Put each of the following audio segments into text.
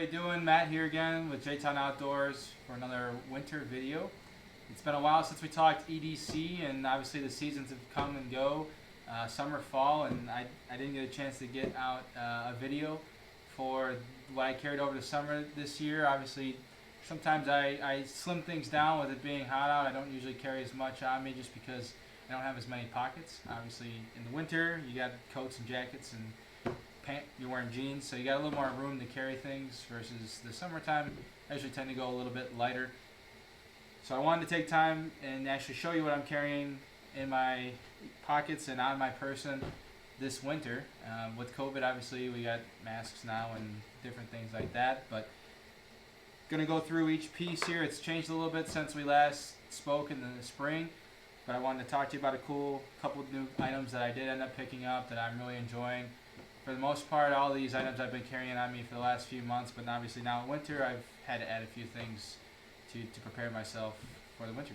everybody doing? Matt here again with J-Town Outdoors for another winter video. It's been a while since we talked EDC, and obviously the seasons have come and go, summer, fall, and I didn't get a chance to get out a video for what I carried over the summer this year. Obviously, sometimes I slim things down with it being hot out. I don't usually carry as much on me just because I don't have as many pockets. Obviously, in the winter, you got coats and jackets and you're wearing jeans, so you got a little more room to carry things versus the summertime. I usually tend to go a little bit lighter. So I wanted to take time and actually show you what I'm carrying in my pockets and on my person this winter. With COVID, obviously, we got masks now and different things like that, but gonna go through each piece here. It's changed a little bit since we last spoke in the spring, but I wanted to talk to you about a cool couple of new items that I did end up picking up that I'm really enjoying. For the most part, all these items I've been carrying on me for the last few months, but obviously now in winter, I've had to add a few things to prepare myself for the winter.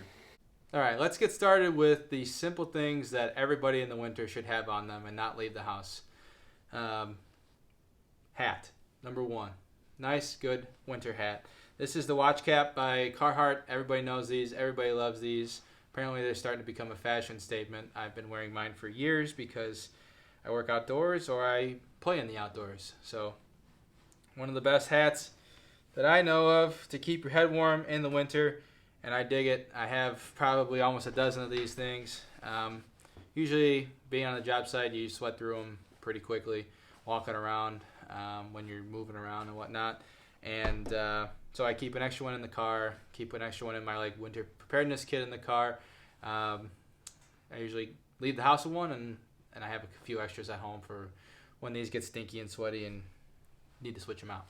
All right, let's get started with the simple things that everybody in the winter should have on them and not leave the house. Hat, number one. Nice, good winter hat. This is the watch cap by Carhartt. Everybody knows these. Everybody loves these. Apparently, they're starting to become a fashion statement. I've been wearing mine for years because I work outdoors or I play in the outdoors. So one of the best hats that I know of to keep your head warm in the winter, and I dig it. I have probably almost a dozen of these things. Usually being on the job site, you sweat through them pretty quickly walking around when you're moving around and whatnot. And so I keep an extra one in the car, keep an extra one in my winter preparedness kit in the car. I usually leave the house with one, and I have a few extras at home for when these get stinky and sweaty and need to switch them out.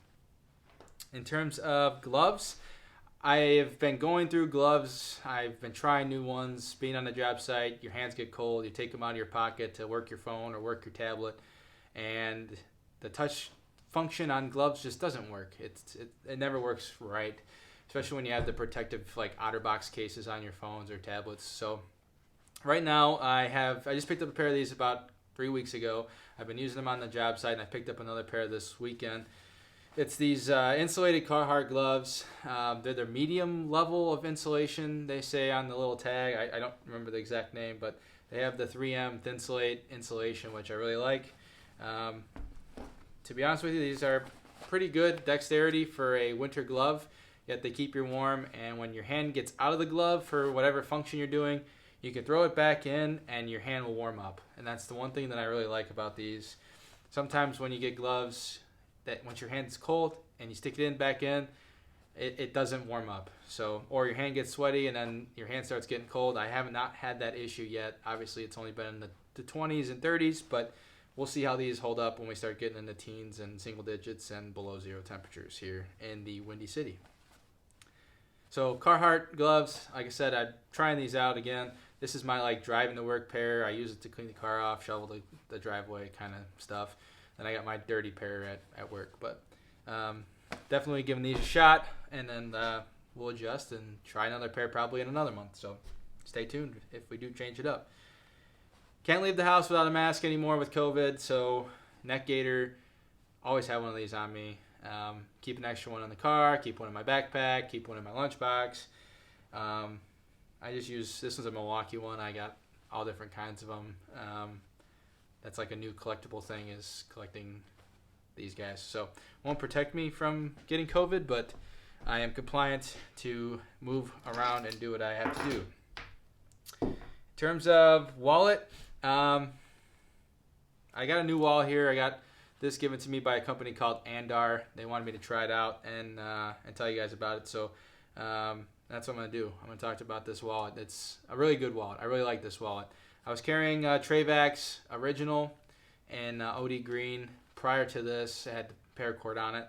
In terms of gloves, I have been going through gloves. I've been trying new ones. Being on the job site, your hands get cold. You take them out of your pocket to work your phone or work your tablet, and the touch function on gloves just doesn't work. It never works right, especially when you have the protective OtterBox cases on your phones or tablets. So right now, I just picked up a pair of these about 3 weeks ago. I've been using them on the job site, and I picked up another pair this weekend. It's these insulated Carhartt gloves. They're their medium level of insulation, they say on the little tag. I don't remember the exact name, but they have the 3M Thinsulate insulation, which I really like. To be honest with you, these are pretty good dexterity for a winter glove, yet they keep you warm, and when your hand gets out of the glove for whatever function you're doing, you can throw it back in and your hand will warm up. And that's the one thing that I really like about these. Sometimes when you get gloves, that once your hand's cold and you stick it back in, it doesn't warm up. So, or your hand gets sweaty and then your hand starts getting cold. I have not had that issue yet. Obviously, it's only been in the 20s and 30s, but we'll see how these hold up when we start getting into teens and single digits and below zero temperatures here in the Windy City. So Carhartt gloves, like I said, I'm trying these out again. This is my driving to work pair. I use it to clean the car off, shovel the driveway kind of stuff. Then I got my dirty pair at work. But definitely giving these a shot, and then we'll adjust and try another pair probably in another month. So stay tuned if we do change it up. Can't leave the house without a mask anymore with COVID, so neck gaiter, always have one of these on me. Keep an extra one in the car, keep one in my backpack, keep one in my lunchbox. I just use, this one's a Milwaukee one. I got all different kinds of them. That's like a new collectible thing, is collecting these guys. So won't protect me from getting COVID, but I am compliant to move around and do what I have to do. In terms of wallet, I got a new wallet here. I got this given to me by a company called Andar. They wanted me to try it out and tell you guys about it. So that's what I'm going to do. I'm going to talk about this wallet. It's a really good wallet. I really like this wallet. I was carrying Trayvax Original in OD Green. Prior to this, it had the paracord on it.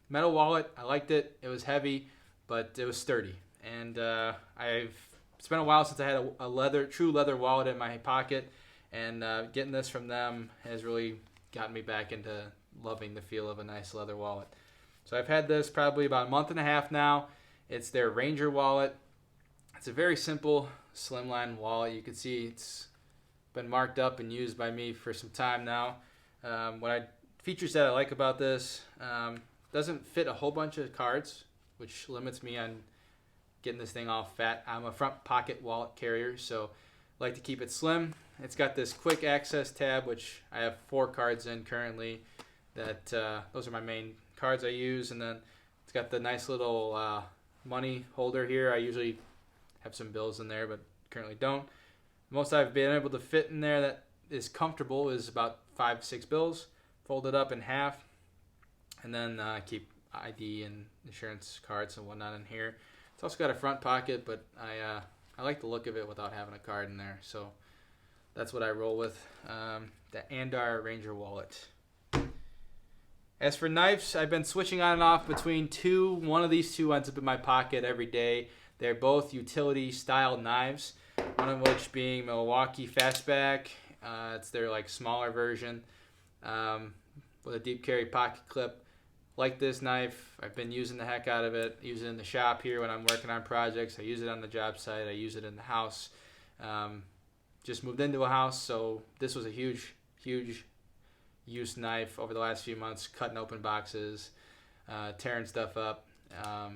Metal wallet. I liked it. It was heavy, but it was sturdy. And it's been a while since I had a true leather wallet in my pocket. And getting this from them has really gotten me back into loving the feel of a nice leather wallet. So I've had this probably about a month and a half now. It's their Ranger wallet. It's a very simple slimline wallet. You can see it's been marked up and used by me for some time now. Features that I like about this, doesn't fit a whole bunch of cards, which limits me on getting this thing all fat. I'm a front pocket wallet carrier, so I like to keep it slim. It's got this quick access tab, which I have 4 cards in currently. Those are my main cards I use, and then it's got the nice little money holder here. I usually have some bills in there, but currently don't. Most I've been able to fit in there that is comfortable is about 5-6 bills, folded up in half, and then keep ID and insurance cards and whatnot in here. It's also got a front pocket, but I like the look of it without having a card in there, so that's what I roll with. The Andar Ranger wallet. As for knives, I've been switching on and off between two. One of these two ends up in my pocket every day. They're both utility style knives, one of which being Milwaukee Fastback. It's their like smaller version with a deep carry pocket clip. Like this knife, I've been using the heck out of it. I use it in the shop here when I'm working on projects. I use it on the job site. I use it in the house. Just moved into a house, so this was a huge use knife over the last few months, cutting open boxes, tearing stuff up,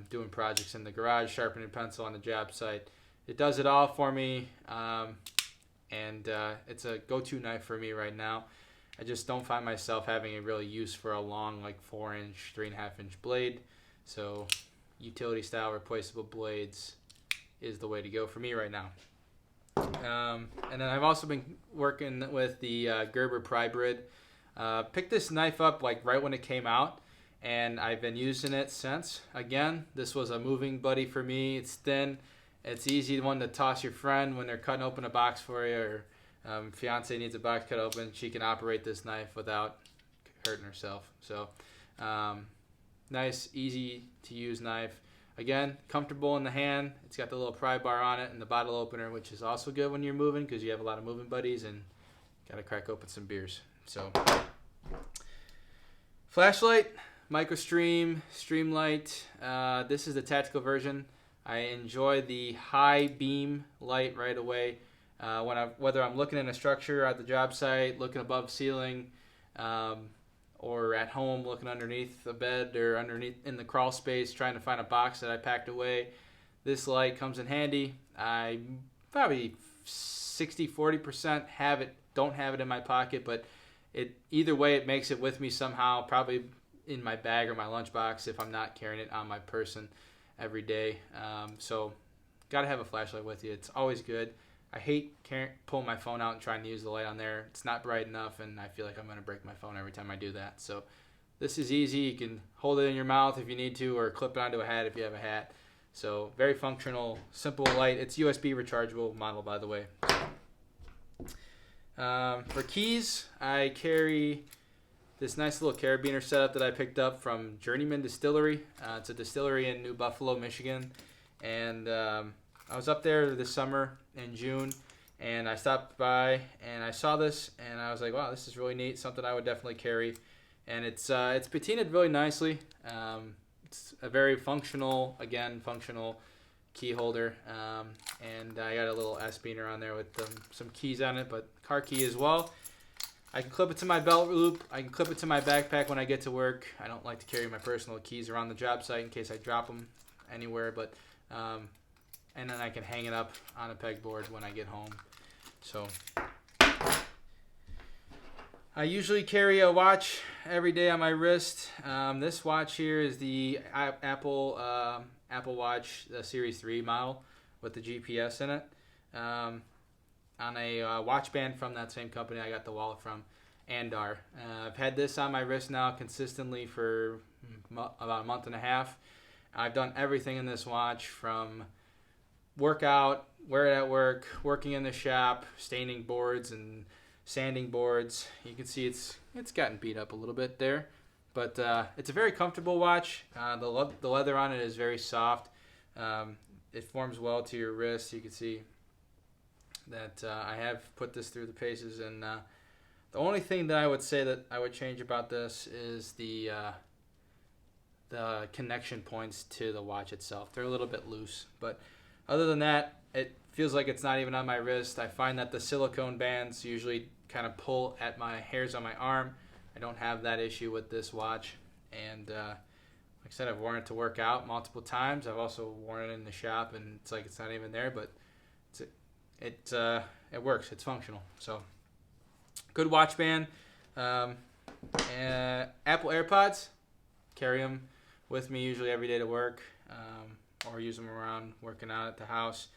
doing projects in the garage, sharpening pencil on the job site. It does it all for me, and it's a go-to knife for me right now. I just don't find myself having a really use for a long, like 4-inch, 3.5-inch blade. So utility style replaceable blades is the way to go for me right now. And then I've also been working with the Gerber Prybrid. Picked this knife up like right when it came out, and I've been using it since. Again, this was a moving buddy for me. It's thin. It's easy one to toss your friend when they're cutting open a box for you, or fiance needs a box cut open. She can operate this knife without hurting herself. So nice, easy to use knife. Again, comfortable in the hand. It's got the little pry bar on it and the bottle opener, which is also good when you're moving because you have a lot of moving buddies and got to crack open some beers. So flashlight, MicroStream, Streamlight. This is the tactical version. I enjoy the high beam light right away. Whether I'm looking in a structure at the job site, looking above ceiling, or at home looking underneath the bed or underneath in the crawl space trying to find a box that I packed away, this light comes in handy. I probably 60-40% don't have it in my pocket, but either way it makes it with me somehow, probably in my bag or my lunchbox if I'm not carrying it on my person every day. So gotta have a flashlight with you. It's always good. I hate pulling my phone out and trying to use the light on there. It's not bright enough, and I feel like I'm going to break my phone every time I do that. So this is easy. You can hold it in your mouth if you need to, or clip it onto a hat if you have a hat. So very functional, simple light. It's USB rechargeable model, by the way. For keys, I carry this nice little carabiner setup that I picked up from Journeyman Distillery. It's a distillery in New Buffalo, Michigan. And I was up there this summer in June, and I stopped by and I saw this, and I was like, wow, this is really neat, something I would definitely carry. And it's patinaed really nicely. It's a very functional key holder, and I got a little S-beaner on there with some keys on it, but car key as well. I can clip it to my belt loop. I can clip it to my backpack when I get to work. I don't like to carry my personal keys around the job site in case I drop them anywhere, but and then I can hang it up on a pegboard when I get home. So I usually carry a watch every day on my wrist. This watch here is the Apple Watch, the Series 3 model with the GPS in it. On a watch band from that same company I got the wallet from, Andar. I've had this on my wrist now consistently for about a month and a half. I've done everything in this watch, from workout, wear it at work, working in the shop, staining boards and sanding boards. You can see it's gotten beat up a little bit there, but it's a very comfortable watch. The leather on it is very soft. It forms well to your wrist. You can see that I have put this through the paces, and the only thing that I would say that I would change about this is the connection points to the watch itself. They're a little bit loose, but other than that, it feels like it's not even on my wrist. I find that the silicone bands usually kind of pull at my hairs on my arm. I don't have that issue with this watch, and Like I said, I've worn it to work out multiple times. I've also worn it in the shop, and it's like it's not even there, but it works. It's functional. So good watch band. Apple AirPods, carry them with me usually every day to work, or use them around working out at the house.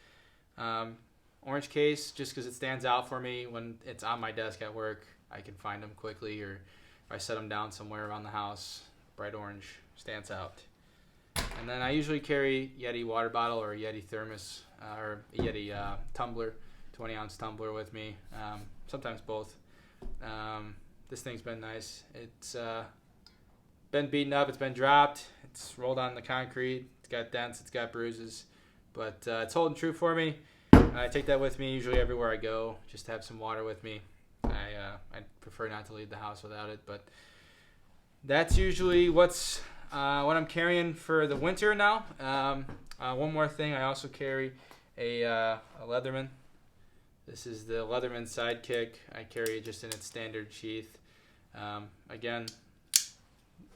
Orange case, just because it stands out for me when it's on my desk at work. I can find them quickly, or if I set them down somewhere around the house, bright orange stands out. And then I usually carry Yeti water bottle or a Yeti thermos, or a Yeti tumbler, 20-ounce tumbler with me, sometimes both. This thing's been nice. It's been beaten up, it's been dropped, it's rolled on the concrete, it's got dents, it's got bruises, but it's holding true for me. I take that with me usually everywhere I go, just to have some water with me. I prefer not to leave the house without it, but that's usually what I'm carrying for the winter now. One more thing, I also carry a Leatherman. This is the Leatherman Sidekick. I carry it just in its standard sheath. Again,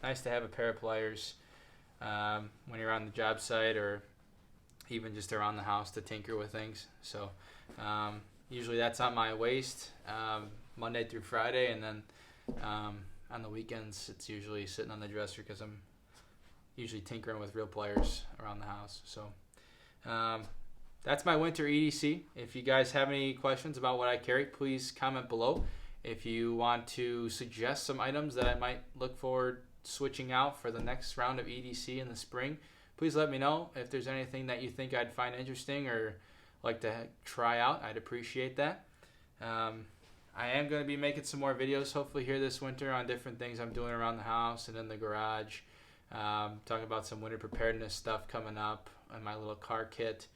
nice to have a pair of pliers when you're on the job site, or even just around the house to tinker with things. So usually that's on my waist Monday through Friday, and then on the weekends it's usually sitting on the dresser because I'm usually tinkering with real pliers around the house. So that's my winter EDC. If you guys have any questions about what I carry, please comment below. If you want to suggest some items that I might look forward switching out for the next round of EDC in the spring, please let me know. If there's anything that you think I'd find interesting or like to try out, I'd appreciate that. I am going to be making some more videos hopefully here this winter on different things I'm doing around the house and in the garage. Talking about some winter preparedness stuff coming up in my little car kit,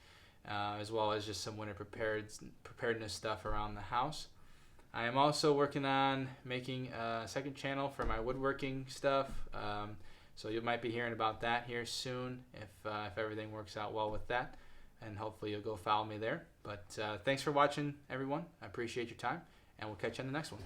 as well as just some winter preparedness stuff around the house. I am also working on making a second channel for my woodworking stuff, so you might be hearing about that here soon if everything works out well with that, and hopefully you'll go follow me there. But thanks for watching, everyone. I appreciate your time, and we'll catch you on the next one.